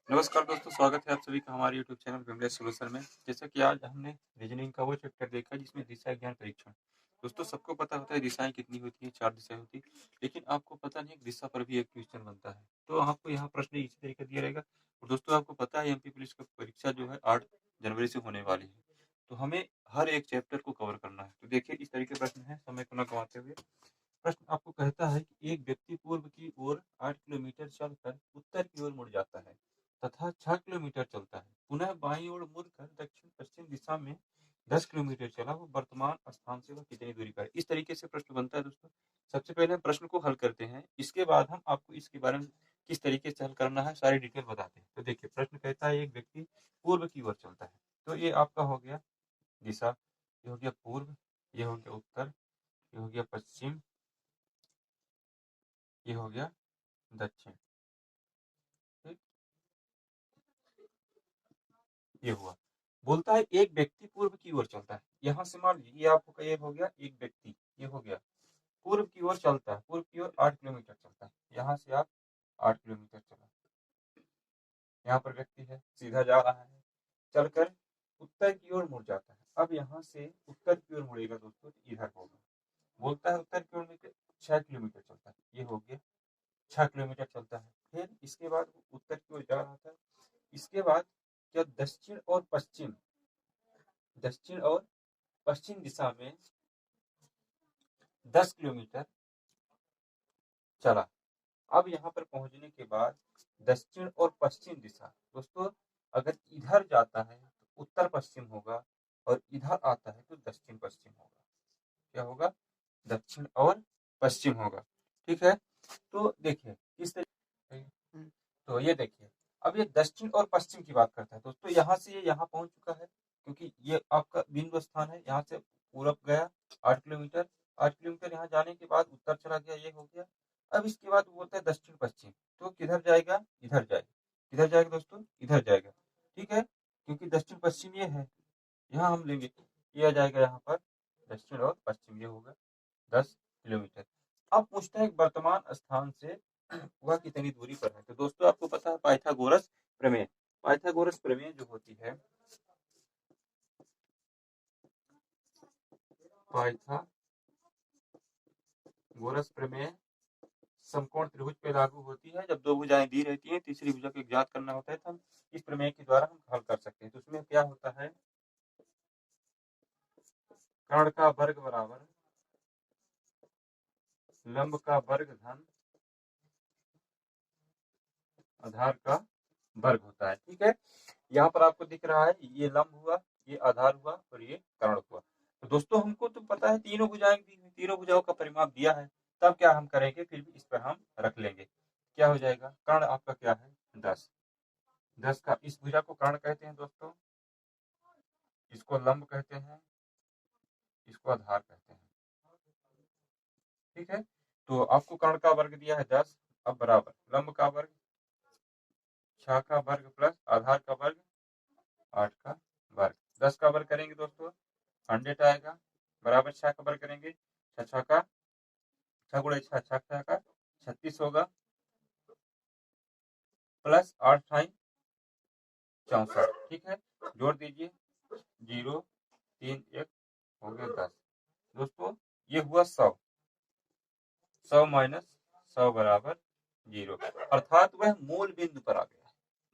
नमस्कार दोस्तों, स्वागत है आप सभी का हमारे यूट्यूब चैनल विमलेश सॉल्यूशन में। जैसा कि आज हमने रीजनिंग का वो चैप्टर देखा जिसमें दिशा ज्ञान परीक्षण। दोस्तों सबको पता होता है दिशाएं कितनी होती हैं, 4 दिशाएं होती हैं, लेकिन आपको पता नहीं है कि दिशा पर भी एक क्वेश्चन बनता है। तो आपको यहाँ प्रश्न इसी तरीके दिया रहेगा। और दोस्तों आपको पता है एमपी पुलिस की परीक्षा जो है 8 जनवरी से होने वाली है। तो हमें हर एक चैप्टर को कवर करना है। तो देखिए इस तरीके प्रश्न है, समय को न गंवाते हुए। प्रश्न आपको कहता है कि एक व्यक्ति पूर्व की ओर 8 किलोमीटर चलकर उत्तर की ओर मुड़ जाता है तथा 6 किलोमीटर चलता है। पुनः बाईं ओर मुड़कर दक्षिण पश्चिम दिशा में 10 किलोमीटर चला। वो वर्तमान स्थान से वह कितनी दूरी पर है। इस तरीके से प्रश्न बनता है दोस्तों। सबसे पहले हम प्रश्न को हल करते हैं, इसके बाद हम आपको इसके बारे में किस तरीके से हल करना है सारी डिटेल बताते हैं। तो देखिए प्रश्न कहता है एक व्यक्ति पूर्व की ओर चलता है। तो ये आपका हो गया दिशा, ये हो गया पूर्व, ये हो गया उत्तर, ये हो गया पश्चिम, ये हो गया दक्षिण। ठीक, ये हुआ। बोलता है एक व्यक्ति पूर्व की ओर चलता है। यहाँ से मान लीजिए ये आपको ये हो गया एक व्यक्ति, ये हो गया पूर्व की ओर चलता है। पूर्व की ओर 8 किलोमीटर चलता है। यहाँ से आप 8 किलोमीटर चला, यहाँ पर व्यक्ति है, सीधा जा रहा है, चलकर उत्तर की ओर मुड़ जाता है। अब यहाँ से उत्तर की ओर मुड़ेगा दोस्तों, तो इधर होगा। बोलता है उत्तर की ओर में 6 किलोमीटर चलता है। ये हो गया 6 किलोमीटर चलता है। फिर इसके बाद वो उत्तर की ओर जा रहा था। इसके बाद क्या दक्षिण और पश्चिम दिशा में 10 किलोमीटर चला। अब यहाँ पर पहुंचने के बाद दक्षिण और पश्चिम दिशा, दोस्तों अगर इधर जाता है तो उत्तर पश्चिम होगा और इधर आता है तो दक्षिण पश्चिम होगा। क्या होगा? दक्षिण और पश्चिम होगा। ठीक है, तो देखिए इस तरीके। तो ये देखिए, अब ये दक्षिण और पश्चिम की बात करता है दोस्तों। यहाँ से ये यहाँ पहुंच चुका है, क्योंकि ये आपका बिंदु स्थान है। यहाँ से पूरब गया 8 किलोमीटर, 8 किलोमीटर यहाँ जाने के बाद उत्तर चला गया, ये हो गया। अब इसके बाद वो बोलता है दक्षिण पश्चिम, तो किधर जाएगा? इधर जाएगा। किधर जाएगा दोस्तों? इधर जाएगा। ठीक है, क्योंकि दक्षिण पश्चिम ये है, यहाँ हम लेंगे, ये आ जाएगा यहाँ पर दक्षिण और पश्चिम, ये होगा 10 किलोमीटर। अब पूछता है वर्तमान स्थान से वह कितनी दूरी पर है। तो दोस्तों आपको पता है पाइथागोरस प्रमेय। पाइथागोरस प्रमेय जो होती है, पाइथागोरस प्रमेय समकोण त्रिभुज पे लागू होती है। जब दो भुजाएं दी रहती हैं, तीसरी भुजा को ज्ञात करना होता है, तो हम इस प्रमेय के द्वारा हम हल कर सकते हैं। तो उसमें क्या होता है, कर्ण का वर्ग बराबर लंब का वर्ग धन आधार का वर्ग होता है। ठीक है, यहाँ पर आपको दिख रहा है ये लंब हुआ, ये आधार हुआ और ये कर्ण हुआ। तो दोस्तों हमको तो पता है तीनों भुजाएं दी हुई, तीनों भुजाओं का परिमाप दिया है। तब क्या हम करेंगे, फिर भी इस पर हम रख लेंगे। क्या हो जाएगा? कर्ण आपका क्या है? 10। 10 का इस भुजा को कर्ण कहते हैं दोस्तों, इसको लंब कहते हैं, इसको आधार कहते हैं। ठीक है, तो आपको कर्ण का वर्ग दिया है 10। अब बराबर लंब का वर्ग 6 का वर्ग प्लस आधार का वर्ग 8 का वर्ग। 10 का वर्ग करेंगे दोस्तों 100 आएगा, बराबर 6 का वर्ग करेंगे 6 का 6 गुणे 6 6 का 36 होगा, प्लस 8 टाइम 64। ठीक है, जोड़ दीजिए 0 3 1 हो गया 10। दोस्तों ये हुआ 100, 100 माइनस 100 बराबर 0, अर्थात वह मूल बिंदु पर आ गया।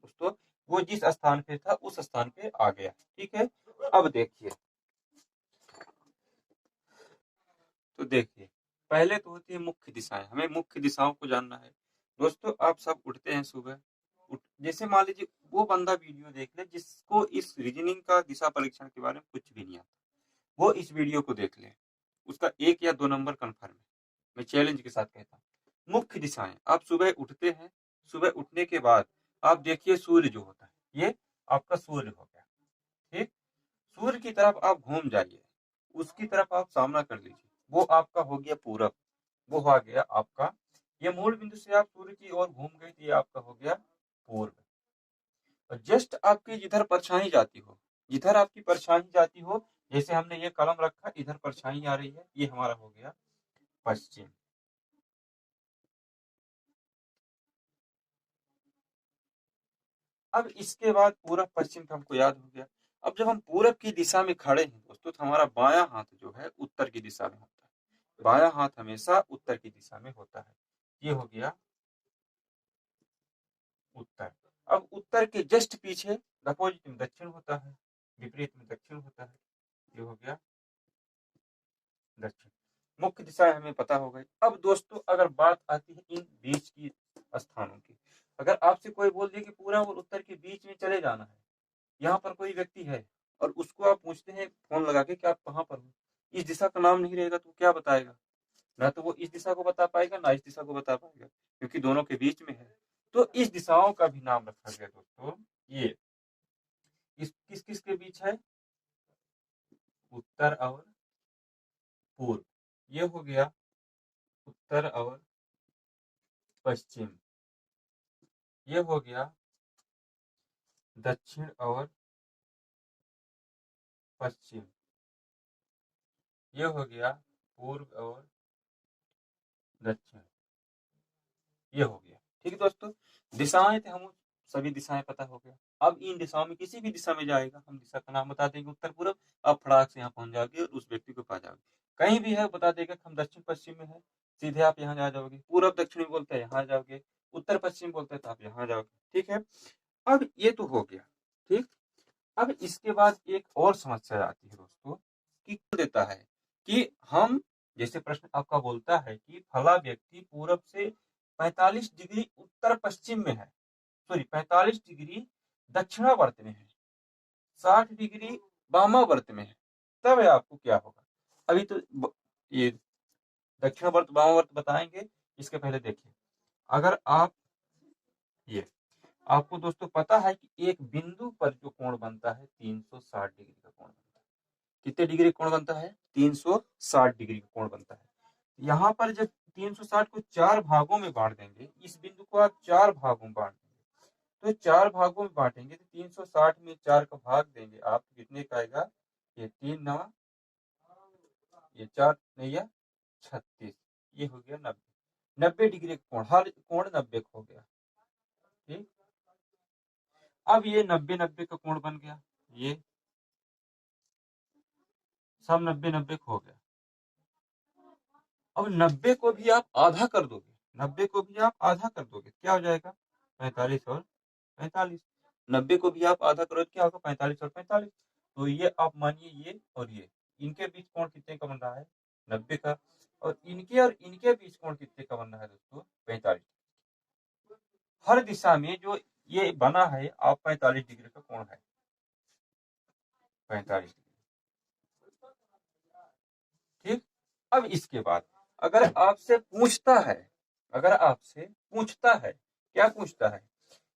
दोस्तों वो जिस स्थान पे था उस स्थान पे आ गया। ठीक है, अब देखिए, तो देखिए पहले तो होती है मुख्य दिशाएं। हमें मुख्य दिशाओं को जानना है। दोस्तों आप सब उठते हैं सुबह, जैसे मान लीजिए वो बंदा वीडियो देख ले जिसको इस रीजनिंग का दिशा परीक्षण के बारे में कुछ भी नहीं आता, वो इस वीडियो को देख ले, उसका 1 या 2 नंबर कन्फर्म है। मैं चैलेंज के साथ कहता हूँ। मुख्य दिशाएं, आप सुबह उठते हैं, सुबह उठने के बाद आप देखिए सूर्य जो होता है ये आपका सूर्य हो गया। ठीक, सूर्य की तरफ आप घूम जाइए, उसकी तरफ आप सामना कर लीजिए, वो आपका हो गया पूरब, वो आ गया आपका। ये मूल बिंदु से आप सूर्य की ओर घूम गए तो ये आपका हो गया पूर्व। और जस्ट आपकी जिधर परछाई जाती हो, जिधर आपकी परछाई जाती हो, जैसे हमने ये कलम रखा, इधर परछाई आ रही है, ये हमारा हो गया पश्चिम। अब इसके बाद पूरब पश्चिम तो हमको याद हो गया। अब जब हम पूरब की दिशा में खड़े हैं दोस्तों, तो हमारा बायां हाथ जो है उत्तर की दिशा में होता है। बायां हाथ हमेशा उत्तर की दिशा में होता है। ये हो गया उत्तर। अब उत्तर के जस्ट पीछे अपोजिट में दक्षिण होता है, विपरीत में दक्षिण होता है। ये हो गया दक्षिण। मुख्य दिशा हमें पता हो गई। अब दोस्तों अगर बात आती है इन बीच की स्थानों की, अगर आपसे कोई बोल दे कि पूरब और उत्तर के बीच में चले जाना है, यहाँ पर कोई व्यक्ति है और उसको आप पूछते हैं फोन लगा के कि आप कहाँ पर हो, इस दिशा का नाम नहीं रहेगा तो क्या बताएगा? ना तो वो इस दिशा को बता पाएगा, ना इस दिशा को बता पाएगा, क्योंकि दोनों के बीच में है। तो इस दिशाओं का भी नाम रखा गया दोस्तों। ये इस किस किस के बीच है? उत्तर और पूर्व। ये हो गया उत्तर और पश्चिम। ये हो गया दक्षिण और पश्चिम। ये हो गया पूर्व और दक्षिण। ये हो गया। ठीक है दोस्तों, दिशाएं थे, हम सभी दिशाएं पता हो गया। अब इन दिशाओं में किसी भी दिशा में जाएगा, हम दिशा का नाम बता देंगे उत्तर पूर्व, अब फटाक से यहाँ पहुंच जाओगे और उस व्यक्ति को पा जाओगे। कहीं भी है बता देगा कि हम दक्षिण पश्चिम में है, सीधे आप यहाँ जा जाओगे। पूर्व दक्षिण बोलते हैं यहाँ जाओगे, उत्तर पश्चिम बोलते हैं तो आप यहाँ जाओगे। ठीक है, अब ये तो हो गया। ठीक, अब इसके बाद एक और समस्या आती है दोस्तों, कि देता है कि हम, जैसे प्रश्न आपका बोलता है कि फला व्यक्ति पूरब से 45 डिग्री उत्तर पश्चिम में है, सॉरी 45 डिग्री दक्षिणावर्त में है, 60 डिग्री वामावर्त में है, तब आपको क्या होगा? अभी तो ये दक्षिणावर्त वामावर्त बताएंगे, इसके पहले देखिए, अगर आप ये आपको दोस्तों पता है कि एक बिंदु पर जो कोण बनता है 360 डिग्री का कोण बनता है। कितने डिग्री कोण बनता है? 360 डिग्री का कोण बनता है। यहाँ पर जब 360 को 4 भागों में बांट देंगे, इस बिंदु को आप 4 भागों में बांट देंगे, तो 4 भागों में बांटेंगे तो 360 में 4 का भाग देंगे आप, कितने का आएगा? ये 3 9, ये 4 9 36, ये हो गया 90। 90 डिग्री का कोण, हर कोण 90 का हो गया। ठीक, अब ये 90 90 का कोण बन गया, ये सब 90 90 हो गया। अब 90 को भी आप आधा कर दोगे, 90 को भी आप आधा कर दोगे, क्या हो जाएगा? 45 और 45। 90 को भी आप आधा करोगे, क्या होगा? 45 और 45। तो ये आप मानिए ये और ये, इनके बीच कोण कितने का बन रहा है? 90 का। और इनके बीच कोण कितने का बन रहा है दोस्तों? 45। हर दिशा में जो ये बना है आप 45 डिग्री का कोण है, 45 डिग्री। ठीक, अब इसके बाद अगर आपसे पूछता है, क्या पूछता है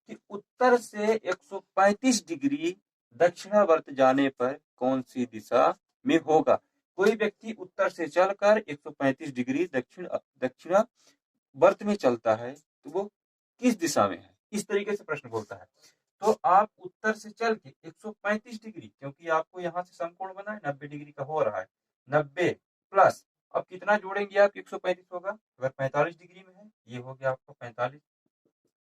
कि उत्तर से 135 डिग्री दक्षिणावर्त जाने पर कौन सी दिशा में होगा? कोई व्यक्ति उत्तर से चलकर 135 डिग्री दक्षिणावर्त में चलता है, तो वो किस दिशा में है? इस तरीके से प्रश्न बोलता है। तो आप उत्तर से चल के 135 डिग्री, क्योंकि आपको यहाँ से समकोण बना है 90 डिग्री का हो रहा है, 90 प्लस अब कितना जोड़ेंगे आप? 135 होगा। अगर 45 डिग्री में है, ये हो गया आपका 45,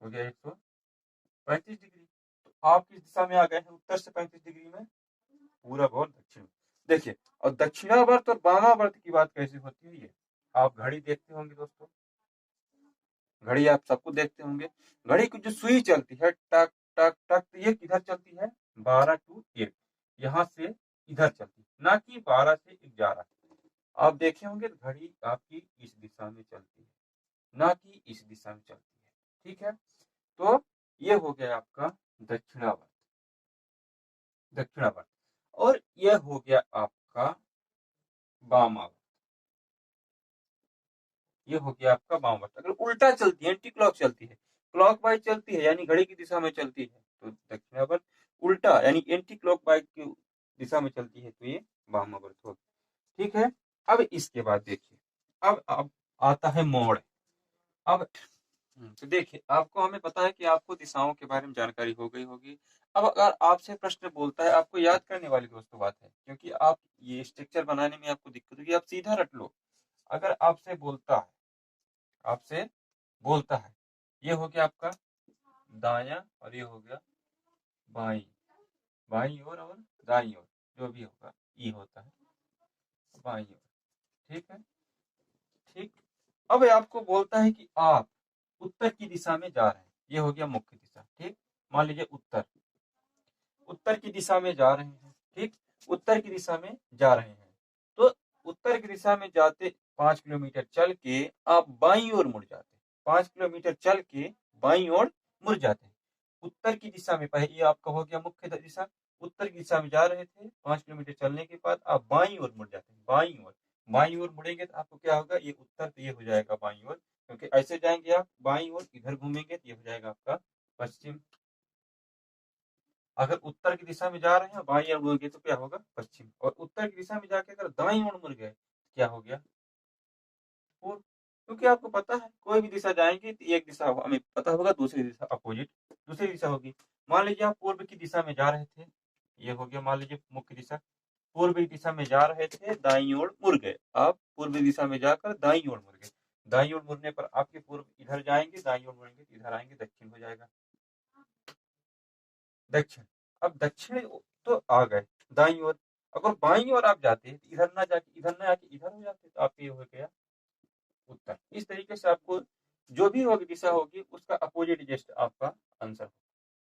हो गया 135 डिग्री। तो आप किस दिशा में आ गए हैं? उत्तर से 35 डिग्री में, पूरब और दक्षिण। देखिए, और दक्षिणावर्त और वामावर्त की बात कैसे होती है? ये आप घड़ी देखते होंगे दोस्तों, घड़ी आप सबको देखते होंगे। घड़ी की जो सुई चलती है टक टक टक, तो ये किधर चलती है? 12 to 1, यहाँ से इधर चलती है, ना कि 12 से 11। आप देखे होंगे घड़ी आपकी इस दिशा में चलती है, ना कि इस दिशा में चलती है। ठीक है, तो ये हो गया आपका दक्षिणावर्त, दक्षिणावर्त। और यह हो गया आपका वामावर्त, ये हो गया आपका वामावर्त। अगर उल्टा चलती है, एंटी क्लॉक चलती है, क्लॉक वाइज चलती है यानी घड़ी की दिशा में चलती है, तो दक्षिणावर्त। उल्टा यानी एंटी क्लॉक वाइज की दिशा में चलती है, तो ये वामावर्त होगा। ठीक है, अब इसके बाद देखिए, अब आता है मोड़। अब तो देखिए, आपको हमें पता है कि आपको दिशाओं के बारे में जानकारी हो गई होगी। अब अगर आपसे प्रश्न बोलता है, आपको याद करने वाली दोस्तों बात है, क्योंकि आप ये स्ट्रक्चर बनाने में आपको दिक्कत होगी, आप सीधा रट लो। अगर आपसे बोलता है, ये हो गया आपका दाया और ये हो गया बाई, बाई और दाई ओर, जो भी होगा ई होता है बाई ओर। ठीक है, ठीक। अब ये आपको बोलता है कि आप उत्तर की दिशा में जा रहे हैं, ये हो गया मुख्य दिशा। ठीक, मान लीजिए उत्तर, उत्तर की दिशा में जा रहे हैं। ठीक, उत्तर की दिशा में जा रहे हैं, तो उत्तर की दिशा में जाते 5 किलोमीटर चल के आप बाईं ओर मुड़ जाते हैं। 5 किलोमीटर चल के बाईं ओर मुड़ जाते हैं। उत्तर की दिशा में, पहले ये आपका हो गया मुख्य दिशा। उत्तर की दिशा में जा रहे थे, 5 किलोमीटर चलने के बाद आप बाईं ओर मुड़ जाते हैं। बाईं ओर, बाईं ओर मुड़ेंगे तो आपको क्या होगा, ये उत्तर, तो ये हो जाएगा बाईं ओर, क्योंकि ऐसे जाएंगे आप बाईं ओर, इधर घूमेंगे तो ये हो जाएगा आपका पश्चिम। अगर उत्तर की दिशा में जा रहे हैं बाईं ओर मुड़ गए तो क्या होगा, पश्चिम। और उत्तर की दिशा में जाके अगर दाईं ओर मुड़ गए तो क्या हो गया, पूर्व। क्योंकि आपको पता है कोई भी दिशा जाएंगे तो एक दिशा हमें पता होगा, दूसरी दिशा अपोजिट दूसरी दिशा होगी। मान लीजिए आप पूर्व की दिशा में जा रहे थे, ये हो गया मान लीजिए मुख्य दिशा। पूर्व की दिशा में जा रहे थे, दाईं ओर मुड़ गए, आप पूर्व दिशा में जाकर दाईं ओर मुड़ गए। दाईं ओर मुड़ने पर आपके पूर्व इधर जाएंगे, दाईं ओर मुड़ेंगे तो इधर आएंगे, दक्षिण हो जाएगा, दक्षिण। अब दक्षिण तो आ गए दाईं ओर। अगर बाईं ओर आप जाते तो इधर ना जाके इधर ना आके इधर हो जाते, तो आपके ये हो गया उत्तर। इस तरीके से आपको जो भी होगी दिशा होगी उसका अपोजिट जस्ट आपका आंसर।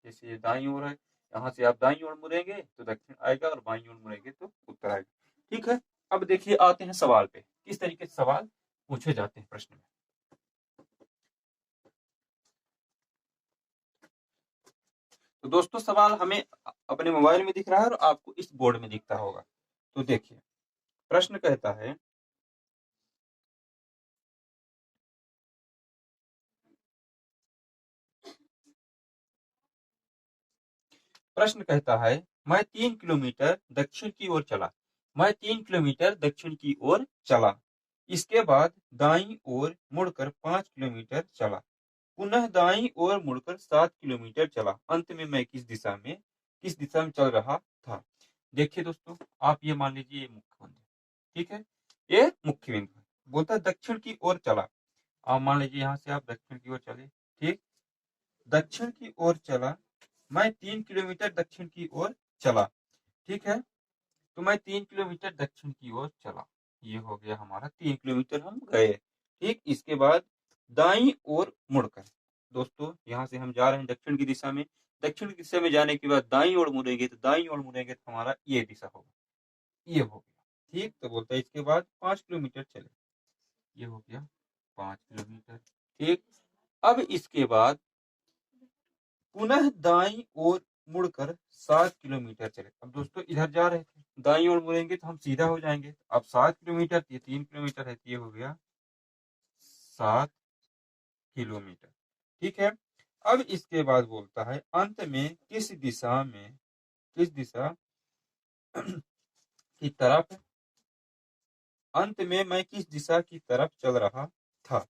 जैसे ये दाईं ओर है, यहाँ से आप दाईं ओर मुड़ेंगे तो दक्षिण आएगा, और बाईं ओर मुड़ेंगे तो उत्तर आएगा। ठीक है, अब देखिए आते हैं सवाल पे, किस तरीके से सवाल पूछे जाते हैं प्रश्न में। तो दोस्तों सवाल हमें अपने मोबाइल में दिख रहा है और आपको इस बोर्ड में दिखता होगा। तो देखिए प्रश्न कहता है, प्रश्न कहता है मैं 3 किलोमीटर दक्षिण की ओर चला। मैं 3 किलोमीटर दक्षिण की ओर चला, इसके बाद दाईं ओर मुड़कर 5 किलोमीटर चला, पुनः दाईं ओर मुड़कर 7 किलोमीटर चला। अंत में मैं किस दिशा में चल रहा था। देखिए दोस्तों, आप ये मान लीजिए ये मुख्य बिंदु, ठीक है, ये मुख्य बिंदु है। बोलता है दक्षिण की ओर चला। आप मान लीजिए यहाँ से आप दक्षिण की ओर चले। ठीक, दक्षिण की ओर चला, मैं 3 किलोमीटर दक्षिण की ओर चला। ठीक है, तो मैं 3 किलोमीटर दक्षिण की ओर चला, ये हो गया हमारा 3 किलोमीटर हम गए। ठीक, इसके बाद दाईं ओर मुड़कर, दोस्तों यहाँ से हम जा रहे हैं दक्षिण की दिशा में। दक्षिण की दिशा में जाने के बाद दाईं ओर मुड़ेंगे, तो दाईं ओर मुड़ेंगे तो हमारा ये दिशा होगा, ये हो गया। ठीक, तो बोलता है इसके बाद 5 किलोमीटर चले, ये हो गया 5 किलोमीटर। ठीक, अब इसके बाद पुनः दाईं ओर मुड़कर 7 किलोमीटर चले। अब दोस्तों इधर जा रहे थे, दाईं ओर मुड़ेंगे तो हम सीधा हो जाएंगे। अब 7 किलोमीटर, ये 3 किलोमीटर है, ये हो गया 7 किलोमीटर। ठीक है, अब इसके बाद बोलता है अंत में किस दिशा की तरफ, अंत में मैं किस दिशा की तरफ चल रहा था।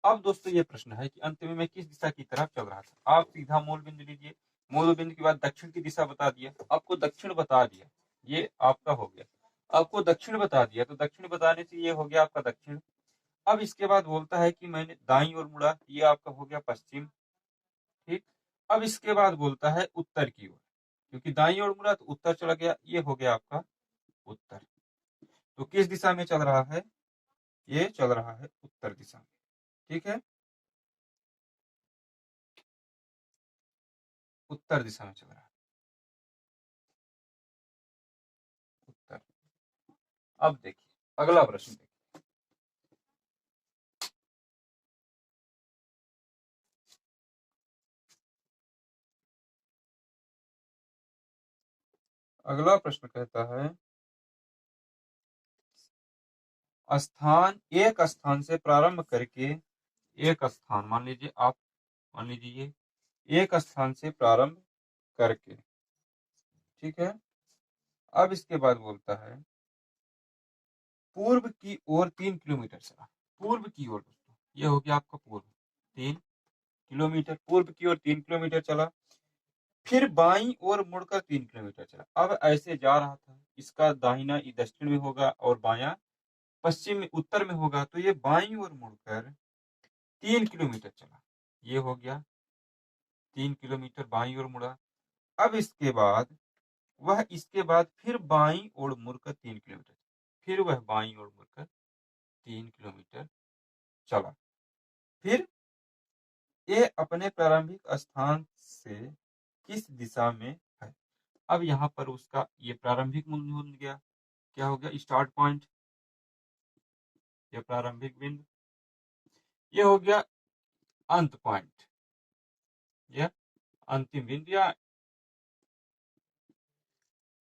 अब दोस्तों ये प्रश्न है कि अंत में मैं किस दिशा की तरफ चल रहा था। आप सीधा मूल बिंदु लीजिए, मूल बिंदु के बाद दक्षिण की दिशा बता दिया, आपको दक्षिण बता दिया, ये आपका हो गया। आपको दक्षिण बता दिया, तो दक्षिण बताने से ये हो गया आपका दक्षिण। अब इसके बाद बोलता है कि मैंने दाईं ओर मुड़ा, ये आपका हो गया पश्चिम। ठीक, अब इसके बाद बोलता है उत्तर की ओर, क्योंकि दाईं ओर मुड़ा तो उत्तर चला गया, ये हो गया आपका उत्तर। तो किस दिशा में चल रहा है, ये चल रहा है उत्तर दिशा में। ठीक है, उत्तर दिशा में चल रहा है, उत्तर। अब देखिए अगला प्रश्न देखिए, अगला प्रश्न कहता है एक स्थान से प्रारंभ करके, एक स्थान मान लीजिए आप, मान लीजिए एक स्थान से प्रारंभ करके। ठीक है, अब इसके बाद बोलता है पूर्व की ओर 3 किलोमीटर चला। पूर्व की ओर दोस्तों, ये हो गया आपका पूर्व, 3 किलोमीटर, पूर्व की ओर 3 किलोमीटर चला। फिर बाईं ओर मुड़कर 3 किलोमीटर चला। अब ऐसे जा रहा था, इसका दाहिना दक्षिण में होगा और बाया पश्चिम में उत्तर में होगा, तो ये बाईं ओर मुड़कर 3 किलोमीटर चला, ये हो गया 3 किलोमीटर बाईं ओर मुड़ा। अब इसके बाद फिर बाईं ओर मुड़कर 3 किलोमीटर, फिर वह बाईं ओर मुड़कर 3 किलोमीटर चला। फिर ये अपने प्रारंभिक स्थान से किस दिशा में है? अब यहाँ पर उसका ये प्रारंभिक मूल्य हो गया, क्या हो गया, स्टार्ट पॉइंट, ये प्रारंभिक बिंदु, ये हो गया अंत पॉइंट, यह अंतिम बिंदु या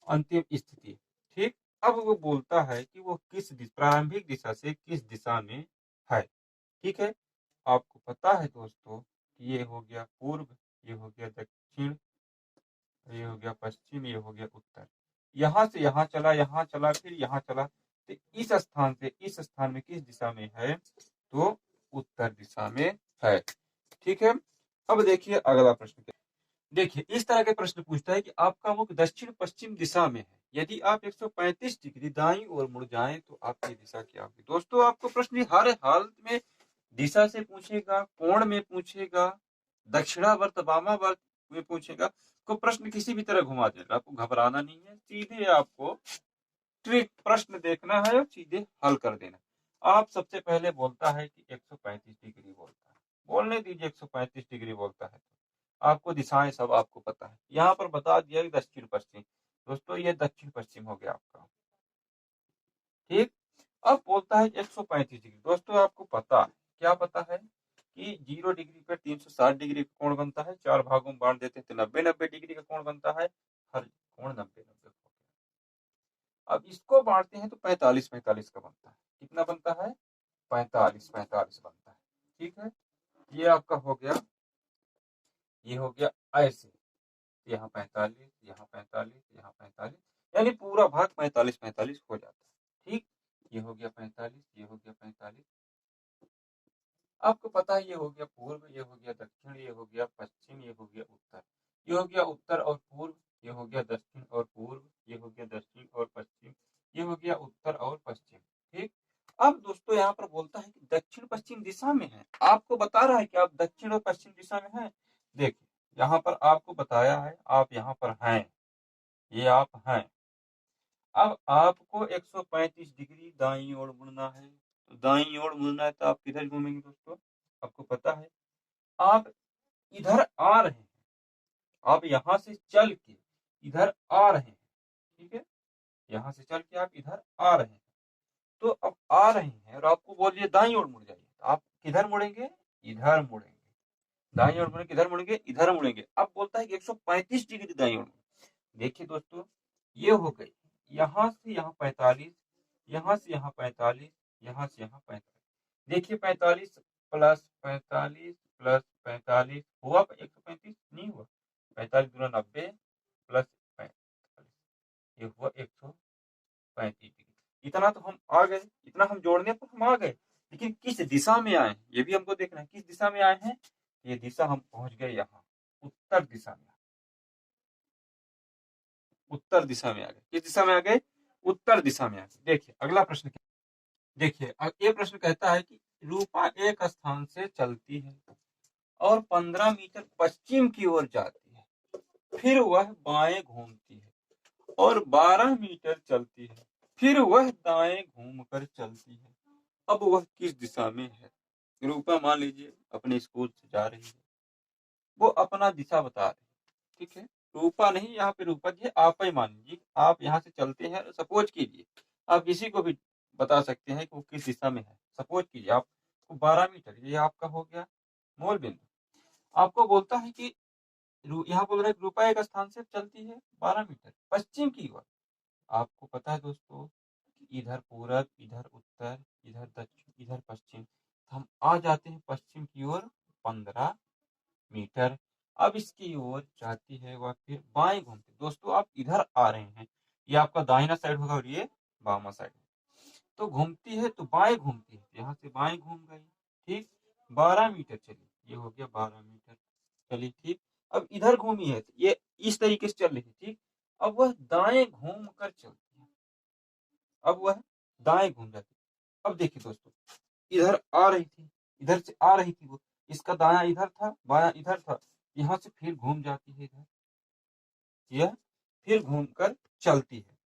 अंतिम स्थिति। ठीक, अब वो बोलता है कि वो किस प्रारंभिक दिशा से किस दिशा में है। ठीक है, आपको पता है दोस्तों कि ये हो गया पूर्व, ये हो गया दक्षिण, ये हो गया पश्चिम, ये हो गया उत्तर। यहाँ से यहाँ चला, यहाँ चला, फिर यहाँ चला, तो इस स्थान से इस स्थान में किस दिशा में है? तो उत्तर दिशा में है। ठीक है, अब देखिए अगला प्रश्न। देखिए इस तरह के प्रश्न पूछता है कि आपका मुख दक्षिण पश्चिम दिशा में है, यदि आप 135 डिग्री दाईं ओर मुड़ जाएं तो आपकी दिशा क्या होगी? दोस्तों आपको प्रश्न हर हालत में दिशा से पूछेगा, कोण में पूछेगा, दक्षिणावर्त वामावर्त में पूछेगा, को प्रश्न किसी भी तरह घुमा देगा। आपको घबराना नहीं है, सीधे आपको ट्रिक प्रश्न देखना है और सीधे हल कर देना। आप सबसे पहले बोलता है कि 135 डिग्री बोलता है, बोलने दीजिए 135 डिग्री बोलता है, आपको दिशाएं सब आपको पता है। यहाँ पर बता दिया कि दक्षिण पश्चिम, दोस्तों ये दक्षिण पश्चिम हो गया आपका। ठीक, अब बोलता है 135 डिग्री, दोस्तों आपको पता है, क्या पता है कि 0 डिग्री पर 360 डिग्री का कोण बनता है, 4 भागों में बांट देते हैं तो 90-90 डिग्री का कोण बनता है, हर कोण 90-90। अब इसको बांटते हैं तो 45-45 का बनता है, कितना बनता है? 45-45 बनता है। ठीक है, ये आपका हो गया, ये हो गया ऐसे, यहाँ 45, यहाँ 45, यहाँ 45, यानी पूरा भाग 45-45 हो जाता है। ठीक, ये हो गया 45, ये हो गया 45। आपको पता है ये हो गया पूर्व, ये हो गया दक्षिण, ये हो गया पश्चिम, ये हो गया उत्तर, ये हो गया उत्तर और पूर्व, ये हो गया दक्षिण और पूर्व, ये हो गया दक्षिण और पश्चिम, ये हो गया उत्तर और पश्चिम। ठीक, अब दोस्तों यहाँ पर बोलता है कि दक्षिण पश्चिम दिशा में है, आपको बता रहा है कि आप दक्षिण और पश्चिम दिशा में है। देखिए यहाँ पर आपको बताया है आप यहाँ पर हैं, ये आप हैं। अब आपको 135 डिग्री दाईं ओर मुड़ना है, तो दाईं ओर मुड़ना है तो आप किधर घूमेंगे दोस्तों? आपको पता है आप इधर आ रहे हैं, आप यहाँ से चल के इधर आ रहे हैं। ठीक है, यहाँ से चल के आप इधर आ रहे हैं, तो अब आ रहे हैं और आपको बोलिए दाईं ओर मुड़ जाइए, तो आप किधर मुड़ेंगे? इधर मुड़ेंगे। दाईं ओर मुड़े किधर मुड़ेंगे? इधर मुड़ेंगे। अब बोलता है कि 135 डिग्री दाईं ओर। देखिए दोस्तों ये हो गई, यहाँ से यहाँ 45, यहाँ से यहाँ 45, यहाँ से यहाँ 45। देखिए 45 प्लस 45 प्लस 45 हुआ 135? नहीं हुआ, 45 दूना 90 प्लस 45, ये हुआ 135 डिग्री। इतना तो हम आ गए, इतना हम जोड़ने पर हम आ गए, लेकिन किस दिशा में आए ये भी हमको देखना है। किस दिशा में आए हैं? ये दिशा हम पहुंच गए यहाँ उत्तर दिशा में, उत्तर दिशा में आ गए। किस दिशा में आ गए? उत्तर दिशा में आ गए। देखिए अगला प्रश्न क्या, देखिए ये प्रश्न कहता है कि रूपा एक स्थान से चलती है और 15 मीटर पश्चिम की ओर जाती है, फिर वह बाएं घूमती है और 12 मीटर चलती है, फिर वह दाएं घूमकर चलती है। अब वह किस दिशा में है? रूपा मान लीजिए अपने स्कूल से जा रही है, वो अपना दिशा बता रही है। ठीक है, रूपा नहीं, यहाँ पे रूपा जी आप ही मान लीजिए, आप यहाँ से चलते हैं, सपोज कीजिए आप किसी को भी बता सकते हैं कि वो किस दिशा में है। सपोज कीजिए आपको 12 मीटर, ये आपका हो गया मूल बिंदु। आपको बोलता है कि यहाँ बोल रहा है रूपा एक स्थान से चलती है 12 मीटर पश्चिम की ओर। आपको पता है दोस्तों कि इधर पूरब, इधर उत्तर, इधर दक्षिण, इधर पश्चिम, हम आ जाते हैं पश्चिम की ओर 15 मीटर। अब इसकी ओर जाती है वह फिर बाएं घूमती। दोस्तों आप इधर आ रहे हैं, ये आपका दाहिना साइड होगा और ये बामा साइड, तो घूमती है तो बाएं घूमती है, यहाँ से बाएं घूम गई। ठीक, 12 मीटर चली, ये हो गया 12 मीटर चली। ठीक, अब इधर घूमी है तो ये इस तरीके से चल रही है। ठीक, अब वह दाएं घूम कर चलती है, अब वह दाएं घूम जाती है। अब देखिए दोस्तों इधर आ रही थी, इधर से आ रही थी वो, इसका दाया इधर था, बाया इधर था, यहाँ से फिर घूम जाती है इधर, यह फिर घूमकर चलती है।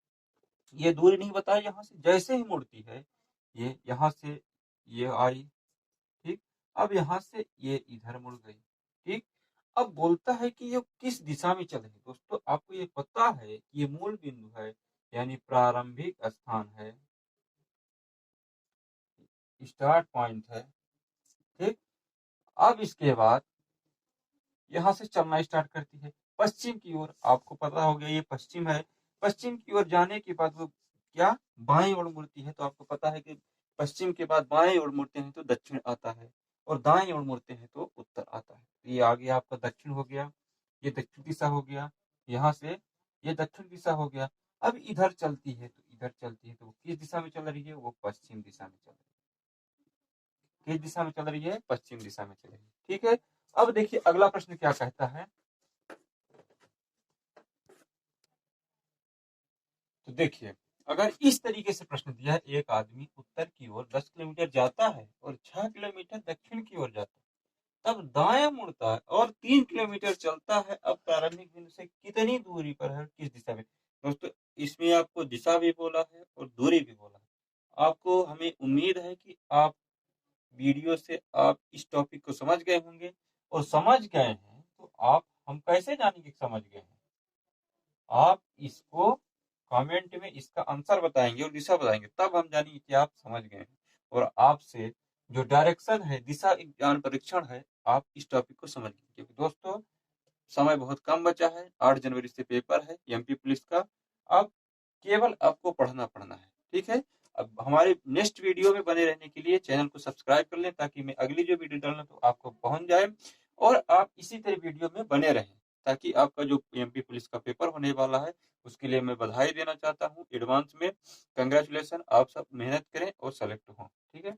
ये दूरी नहीं बताई यहाँ से, जैसे ही मुड़ती है ये यहाँ से ये आई, ठीक। अब यहाँ से ये इधर मुड़ गई, ठीक। अब बोलता है कि ये किस दिशा में चल रही है। दोस्तों आपको ये पता है कि ये मूल बिंदु है, यानी प्रारंभिक स्थान है, स्टार्ट पॉइंट है, ठीक। अब इसके बाद यहाँ से चलना स्टार्ट करती है पश्चिम की ओर। आपको पता हो गया ये पश्चिम है। पश्चिम की ओर जाने के बाद वो क्या बाएं ओर मुड़ती है। तो आपको पता है कि पश्चिम के बाद बाएं ओर मुड़ते हैं तो दक्षिण आता है, और दाएं ओर मुड़ते हैं तो उत्तर आता है। तो ये आ गया आपका दक्षिण हो गया, ये दक्षिण दिशा हो गया, यहाँ से ये दक्षिण दिशा हो गया। अब इधर चलती है तो इधर चलती है, तो वो किस दिशा में चल रही है, वो पश्चिम दिशा में चल रही है। किस दिशा में चल रही है, पश्चिम दिशा में चल रही है, ठीक है। अब देखिए अगला प्रश्न क्या कहता है। तो देखिए अगर इस तरीके से प्रश्न दिया है, एक आदमी उत्तर की ओर 10 किलोमीटर जाता है और 6 किलोमीटर दक्षिण की ओर जाता है, तब दाएं मुड़ता है और 3 किलोमीटर चलता है। अब प्रारंभिक बिंदु से कितनी दूरी पर है, किस दिशा में। दोस्तों इसमें आपको दिशा भी बोला है और दूरी भी बोला है। आपको हमें उम्मीद है कि आप वीडियो से आप इस टॉपिक को समझ गए होंगे, और समझ गए हैं तो आप हम कैसे जानेंगे समझ गए हैं। आप इसको कमेंट में इसका आंसर बताएंगे और दिशा बताएंगे, तब हम जानेंगे कि आप समझ गए हैं। और आपसे जो डायरेक्शन है, दिशा ज्ञान परीक्षण है, आप इस टॉपिक को समझ गए। क्योंकि दोस्तों समय बहुत कम बचा है, 8 जनवरी से पेपर है एमपी पुलिस का। अब केवल आपको पढ़ना है, ठीक है। अब हमारे नेक्स्ट वीडियो में बने रहने के लिए चैनल को सब्सक्राइब कर लें, ताकि मैं अगली जो वीडियो डालूं तो आपको पहुंच जाए, और आप इसी तरह वीडियो में बने रहें, ताकि आपका जो एमपी पुलिस का पेपर होने वाला है उसके लिए मैं बधाई देना चाहता हूँ एडवांस में। कंग्रेचुलेसन, आप सब मेहनत करें और सेलेक्ट हों, ठीक है।